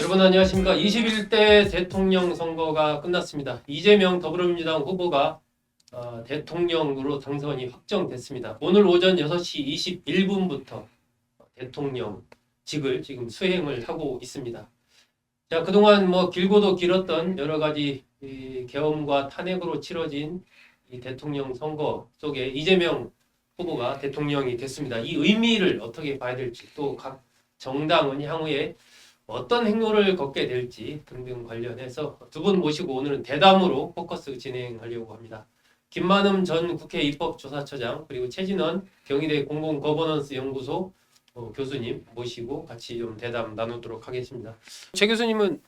여러분 안녕하십니까. 21대 대통령 선거가 끝났습니다. 이재명 더불어민주당 후보가 대통령으로 당선이 확정됐습니다. 오늘 오전 6시 21분부터 대통령직을 지금 수행을 하고 있습니다. 자, 그동안 길고도 길었던 여러 가지 이 계엄과 탄핵으로 치러진 이 대통령 선거 속에 이재명 후보가 대통령이 됐습니다. 이 의미를 어떻게 봐야 될지, 또 각 정당은 향후에 어떤 행로를 걷게 될지 등등 관련해서 두 분 모시고 오늘은 대담으로 포커스 진행하려고 합니다. 김만흠 전 국회 입법조사처장, 그리고 최진원 경희대 공공거버넌스 연구소 교수님 모시고 같이 좀 대담 나누도록 하겠습니다. 최 교수님은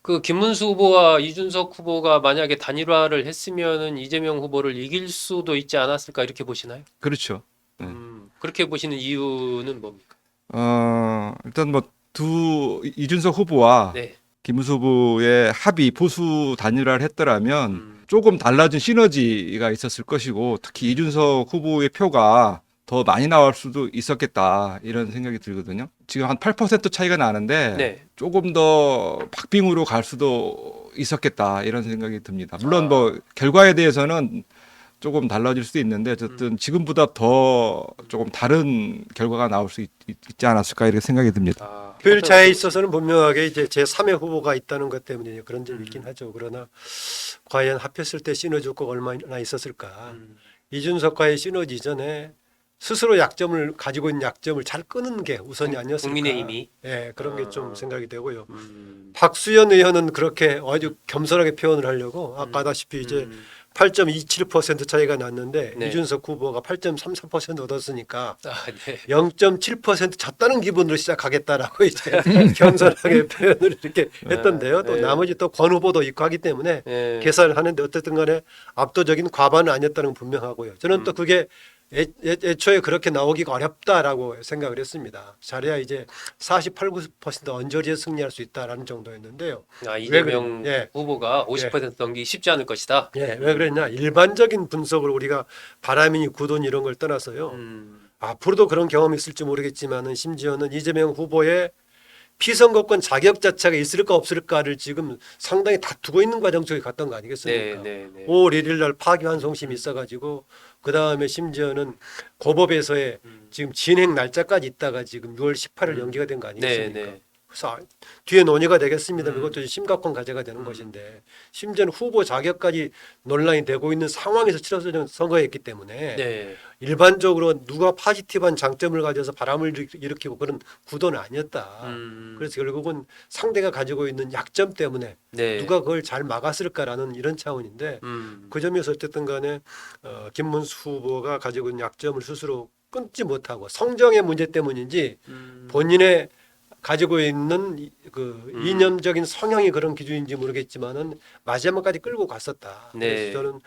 그 김문수 후보와 이준석 후보가 만약에 단일화를 했으면은 이재명 후보를 이길 수도 있지 않았을까, 이렇게 보시나요? 그렇죠. 네. 그렇게 보시는 이유는 뭡니까? 일단 이준석 후보와 네. 김문수 후보의 합의 보수 단일화를 했더라면 조금 달라진 시너지가 있었을 것이고, 특히 이준석 후보의 표가 더 많이 나올 수도 있었겠다, 이런 생각이 들거든요. 지금 한 8% 차이가 나는데 네. 조금 더 박빙으로 갈 수도 있었겠다, 이런 생각이 듭니다. 물론 결과에 대해서는 조금 달라질 수도 있는데 어쨌든 지금보다 더 조금 다른 결과가 나올 수 있지 않았을까, 이렇게 생각이 듭니다. 표율차에 있어서는 분명하게 이제 제3의 후보가 있다는 것 때문에 그런 점이 있긴 하죠. 그러나 과연 합했을 때 시너지 효과가 얼마나 있었을까. 이준석과의 시너지 이전에 스스로 약점을 가지고 있는 약점을 잘 끄는 게 우선이 아니었을까. 국민의힘이. 예, 그런 게 좀 생각이 되고요. 박수현 의원은 그렇게 아주 겸손하게 표현을 하려고 아까다시피 이제 8.27% 차이가 났는데 네. 이준석 후보가 8.34% 얻었으니까 네. 0.7% 졌다는 기분으로 시작하겠다라고 이제 겸손하게 표현을 이렇게 했던데요. 또 네. 나머지 또 권 후보도 있고 하기 때문에 네. 계산을 하는데 어쨌든 간에 압도적인 과반은 아니었다는 건 분명하고요. 저는 또 그게 애초에 그렇게 나오기가 어렵다라고 생각을 했습니다. 잘해야 이제 48, 9% 언저리에 승리할 수 있다라는 정도였는데요. 이재명 예. 후보가 50% 넘기기 쉽지 않을 것이다. 예, 왜 그랬냐? 일반적인 분석을 우리가 바람이니 구도니 이런 걸 떠나서요. 앞으로도 그런 경험이 있을지 모르겠지만은 심지어는 이재명 후보의 피선거권 자격 자체가 있을까 없을까를 지금 상당히 다투고 있는 과정 속에 갔던 거 아니겠습니까? 네. 5월 1일 날 파기환송심이 있어가지고 그 다음에 심지어는 고법에서의 지금 진행 날짜까지 있다가 지금 6월 18일 연기가 된 거 아니겠습니까? 네. 그래서 뒤에 논의가 되겠습니다. 그것도 심각한 과제가 되는 것인데 심지어는 후보 자격까지 논란이 되고 있는 상황에서 치러진 선거였기 때문에 네. 일반적으로 누가 포지티브한 장점을 가져서 바람을 일으키고 그런 구도는 아니었다. 그래서 결국은 상대가 가지고 있는 약점 때문에 네. 누가 그걸 잘 막았을까라는 이런 차원인데 그 점에서 어쨌든 간에 김문수 후보가 가지고 있는 약점을 스스로 끊지 못하고 성정의 문제 때문인지 본인의 가지고 있는 그 이념적인 성향이 그런 기준인지 모르겠지만은 마지막까지 끌고 갔었다. 네. 그래서 저는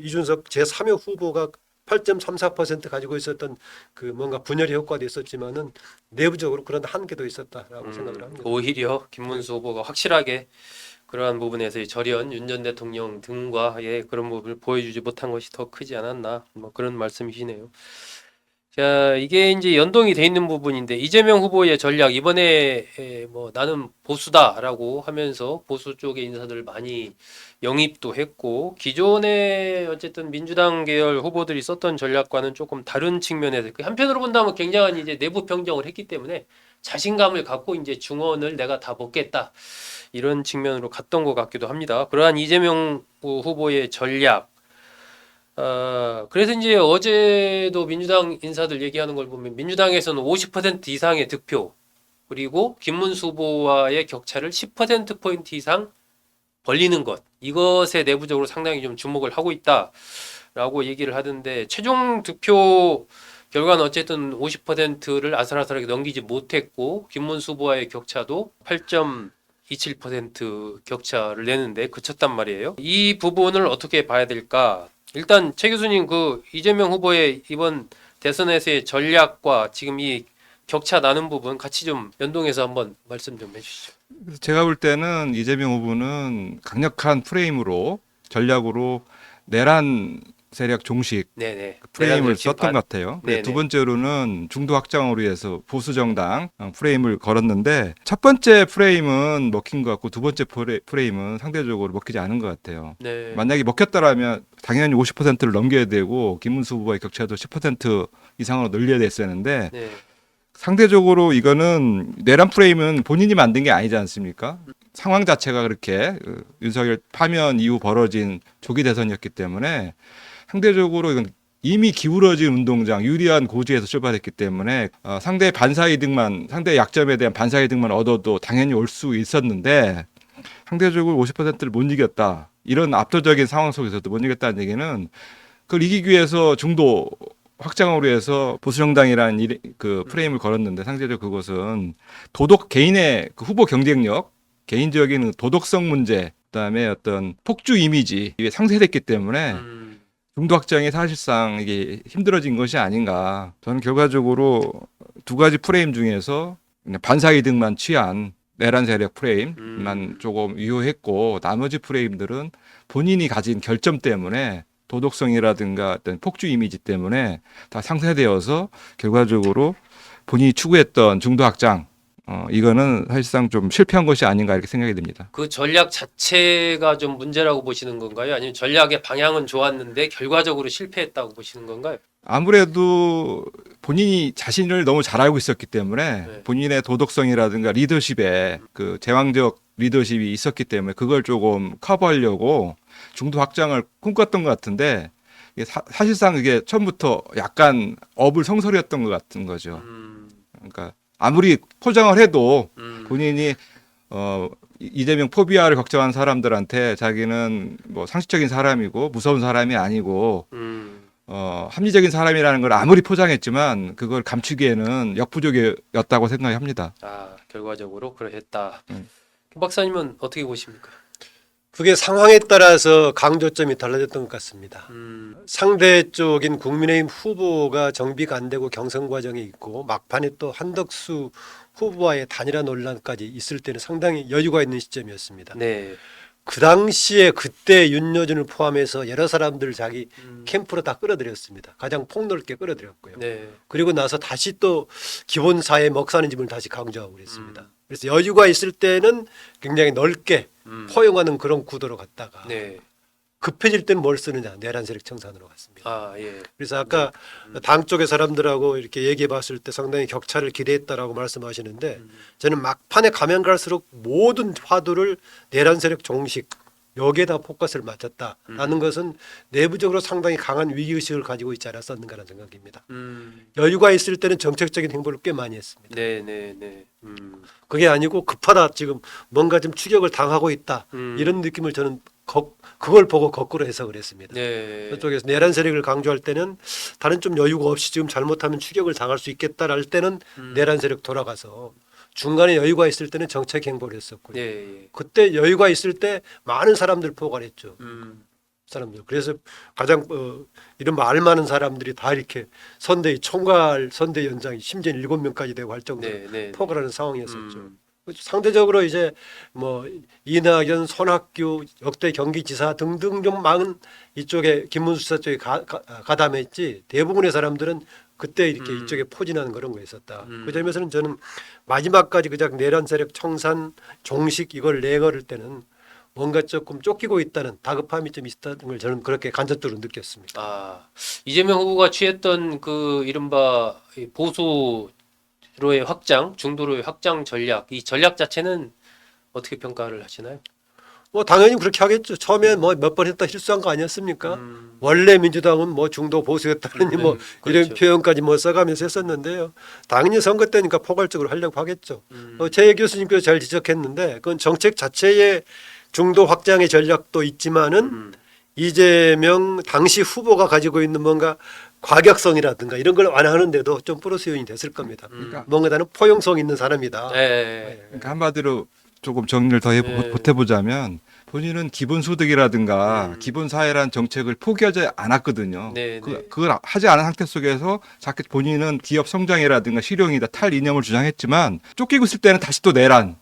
이준석 제3의 후보가 8.34% 가지고 있었던 그 뭔가 분열의 효과도 있었지만은 내부적으로 그런 한계도 있었다라고 생각을 합니다. 오히려 김문수 후보가 확실하게 그러한 부분에서의 절연, 윤 전 대통령 등과의 그런 부분을 보여주지 못한 것이 더 크지 않았나, 그런 말씀이시네요. 자, 이게 이제 연동이 돼 있는 부분인데, 이재명 후보의 전략, 이번에 나는 보수다라고 하면서 보수 쪽의 인사들을 많이 영입도 했고, 기존에 어쨌든 민주당 계열 후보들이 썼던 전략과는 조금 다른 측면에서, 한편으로 본다면 굉장한 이제 내부 평정을 했기 때문에 자신감을 갖고 이제 중원을 내가 다 먹겠다, 이런 측면으로 갔던 것 같기도 합니다. 그러한 이재명 후보의 전략, 그래서 이제 어제도 민주당 인사들 얘기하는 걸 보면 민주당에서는 50% 이상의 득표, 그리고 김문수 후보와의 격차를 10%포인트 이상 벌리는 것, 이것에 내부적으로 상당히 좀 주목을 하고 있다라고 얘기를 하던데, 최종 득표 결과는 어쨌든 50%를 아슬아슬하게 넘기지 못했고, 김문수 후보와의 격차도 8.27% 격차를 내는데 그쳤단 말이에요. 이 부분을 어떻게 봐야 될까? 일단 최 교수님, 그 이재명 후보의 이번 대선에서의 전략과 지금 이 격차 나는 부분 같이 좀 연동해서 한번 말씀 좀 해주시죠. 제가 볼 때는 이재명 후보는 강력한 프레임으로, 전략으로 내란 세력 종식 네네. 프레임을 내란 썼던 것 같아요. 네네. 두 번째로는 중도 확장으로 해서 보수 정당 프레임을 걸었는데 첫 번째 프레임은 먹힌 것 같고 두 번째 프레임은 상대적으로 먹히지 않은 것 같아요. 네. 만약에 먹혔다라면 당연히 50%를 넘겨야 되고 김문수 후보의 격차도 10% 이상으로 늘려야 됐었는데 네. 상대적으로 이거는 내란 프레임은 본인이 만든 게 아니지 않습니까? 상황 자체가 그렇게 윤석열 파면 이후 벌어진 조기 대선이었기 때문에 상대적으로 이건 이미 기울어진 운동장 유리한 고지에서 출발했기 때문에 상대의 반사이득만 상대의 약점에 대한 반사이득만 얻어도 당연히 올 수 있었는데 상대적으로 50%를 못 이겼다. 이런 압도적인 상황 속에서도 못 이겼다는 얘기는 그걸 이기기 위해서 중도 확장으로 해서 보수정당이라는 그 프레임을 걸었는데 상대적으로 그것은 개인의 그 후보 경쟁력, 개인적인 도덕성 문제, 그다음에 어떤 폭주 이미지 이게 상쇄됐기 때문에 중도 확장이 사실상 이게 힘들어진 것이 아닌가. 저는 결과적으로 두 가지 프레임 중에서 그냥 반사이득만 취한 내란 세력 프레임만 조금 유효했고 나머지 프레임들은 본인이 가진 결점 때문에 도덕성이라든가 어떤 폭주 이미지 때문에 다 상쇄되어서 결과적으로 본인이 추구했던 중도 확장 이거는 사실상 좀 실패한 것이 아닌가 이렇게 생각이 듭니다. 그 전략 자체가 좀 문제라고 보시는 건가요? 아니면 전략의 방향은 좋았는데 결과적으로 실패했다고 보시는 건가요? 아무래도 본인이 자신을 너무 잘 알고 있었기 때문에 네. 본인의 도덕성이라든가 리더십에 그 제왕적 리더십이 있었기 때문에 그걸 조금 커버하려고 중도 확장을 꿈꿨던 것 같은데 이게 사실상 이게 처음부터 약간 업을 성설이었던 것 같은 거죠. 그러니까 아무리 포장을 해도 본인이 이재명 포비아를 걱정한 사람들한테 자기는 뭐 상식적인 사람이고 무서운 사람이 아니고 합리적인 사람이라는 걸 아무리 포장했지만 그걸 감추기에는 역부족이었다고 생각합니다. 아, 결과적으로 그랬다. 김 박사님은 어떻게 보십니까? 그게 상황에 따라서 강조점이 달라졌던 것 같습니다. 상대 쪽인 국민의힘 후보가 정비가 안 되고 경선 과정에 있고 막판에 또 한덕수 후보와의 단일화 논란까지 있을 때는 상당히 여유가 있는 시점이었습니다. 네. 그 당시에 그때 윤여준을 포함해서 여러 사람들 자기 캠프로 다 끌어들였습니다. 가장 폭넓게 끌어들였고요. 네. 그리고 나서 다시 또 기본사에 먹사는 집을 다시 강조하고 그랬습니다. 그래서 여유가 있을 때는 굉장히 넓게 포용하는 그런 구도로 갔다가 네. 급해질 때는 뭘 쓰느냐 내란 세력 청산으로 갔습니다. 아, 예. 그래서 아까 당 쪽의 사람들하고 이렇게 얘기해 봤을 때 상당히 격차를 기대했다라고 말씀하시는데 저는 막판에 가면 갈수록 모든 화두를 내란 세력 종식 여기에다 포커스를 맞췄다라는 것은 내부적으로 상당히 강한 위기의식을 가지고 있지 않았었는가라는 생각입니다. 여유가 있을 때는 정책적인 행보를 꽤 많이 했습니다. 네, 네, 네. 그게 아니고 급하다 지금 뭔가 좀 추격을 당하고 있다 이런 느낌을 저는 그걸 보고 거꾸로 해석을 했습니다. 네. 그쪽에서 내란 세력을 강조할 때는 다른 좀 여유가 없이 지금 잘못하면 추격을 당할 수 있겠다랄 때는 내란 세력 돌아가서 중간에 여유가 있을 때는 정책 행보를 했었고요. 네, 예. 그때 여유가 있을 때 많은 사람들 포괄했죠. 사람들. 그래서 가장 이런 말 많은 사람들이 다 이렇게 선대위 총괄 선대위원장이 심지어 7명까지 되고 할 정도로 네, 네. 포괄하는 상황이었었죠. 상대적으로 이제 뭐 이낙연, 손학규, 역대 경기지사 등등 좀 많은 이쪽에 김문수 수사 쪽에 가담했지 대부분의 사람들은 그때 이렇게 이쪽에 포진하는 그런 거 있었다. 그 점에서는 저는 마지막까지 그냥 내란 세력 청산 종식 이걸 내걸을 때는 뭔가 조금 쫓기고 있다는 다급함이 좀 있다는 걸 저는 그렇게 간접적으로 느꼈습니다. 아, 이재명 후보가 취했던 그 이른바 보수로의 확장, 중도로의 확장 전략, 이 전략 자체는 어떻게 평가를 하시나요? 뭐 당연히 그렇게 하겠죠. 처음에 뭐 몇 번 했다 실수한 거 아니었습니까? 원래 민주당은 뭐 중도 보수였다느니 뭐 이런 그렇죠. 표현까지 뭐 써가면서 했었는데요. 당연히 선거 때니까 포괄적으로 하려고 하겠죠. 제 교수님께서 잘 지적했는데 그건 정책 자체의 중도 확장의 전략도 있지만은 이재명 당시 후보가 가지고 있는 뭔가 과격성이라든가 이런 걸 완화하는데도 좀 플러스 요인이 됐을 겁니다. 뭔가 나는 포용성 있는 사람이다. 네. 그러니까 한마디로 조금 정리를 더 보태보자면 본인은 기본소득이라든가 기본사회라는 정책을 포기하지 않았거든요. 네, 네. 그걸 하지 않은 상태 속에서 자꾸 본인은 기업 성장이라든가 실용이다 탈 이념을 주장했지만 쫓기고 있을 때는 다시 또 내란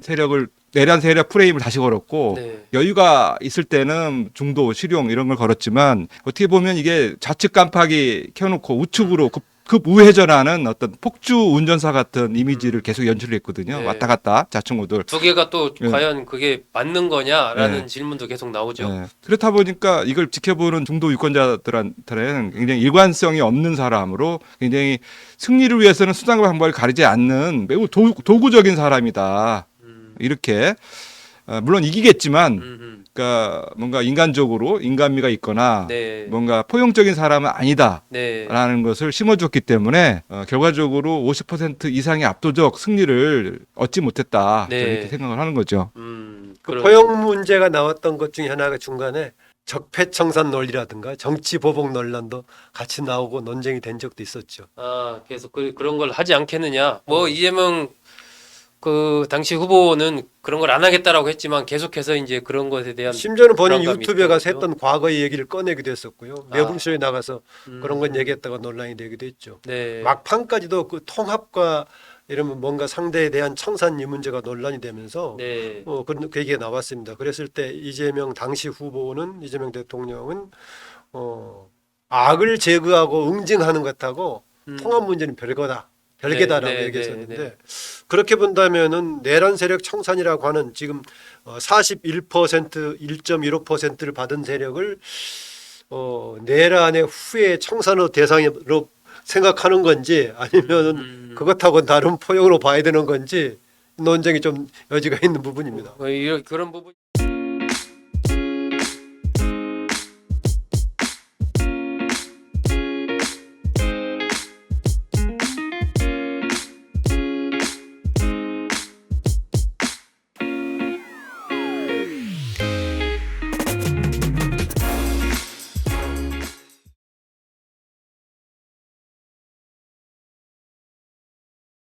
세력을 내란 세력 프레임을 다시 걸었고 네. 여유가 있을 때는 중도, 실용 이런 걸 걸었지만 어떻게 보면 이게 좌측 깜빡이 켜놓고 우측으로 급 우회전하는 어떤 폭주 운전사 같은 이미지를 계속 연출했거든요. 네. 왔다 갔다 자충우들. 두 개가 또 예. 과연 그게 맞는 거냐라는 네. 질문도 계속 나오죠. 예. 그렇다 보니까 이걸 지켜보는 중도 유권자들한테는 굉장히 일관성이 없는 사람으로 굉장히 승리를 위해서는 수단과 방법을 가리지 않는 매우 도구적인 사람이다. 이렇게 물론 이기겠지만 그러니까 뭔가 인간적으로 인간미가 있거나 네. 뭔가 포용적인 사람은 아니다라는 네. 것을 심어줬기 때문에 결과적으로 50% 이상의 압도적 승리를 얻지 못했다. 네. 저는 이렇게 생각을 하는 거죠. 그 포용 문제가 나왔던 것 중에 하나가 중간에 적폐청산 논리라든가 정치 보복 논란도 같이 나오고 논쟁이 된 적도 있었죠. 아, 계속 그런 걸 하지 않겠느냐. 뭐 이재명 그 당시 후보는 그런 걸 안 하겠다라고 했지만 계속해서 이제 그런 것에 대한 심지어는 본인 불안감이 유튜브에 가서 있더라고요. 했던 과거의 얘기를 꺼내기도 했었고요. 아. 매불쇼에 나가서 그런 건 얘기했다가 논란이 되기도 했죠. 네. 막판까지도 그 통합과 이러면 뭔가 상대에 대한 청산 이 문제가 논란이 되면서 네. 그 얘기가 나왔습니다. 그랬을 때 이재명 당시 후보는 이재명 대통령은 악을 제거하고 응징하는 것하고 통합 문제는 별개다라고 네, 네, 얘기했었는데 네, 네. 그렇게 본다면은 내란 세력 청산이라고 하는 지금 41% 1.15%를 받은 세력을 내란의 후에 청산의 대상으로 생각하는 건지 아니면은 그것하고 다른 포용으로 봐야 되는 건지 논쟁이 좀 여지가 있는 부분입니다. 그런 부분.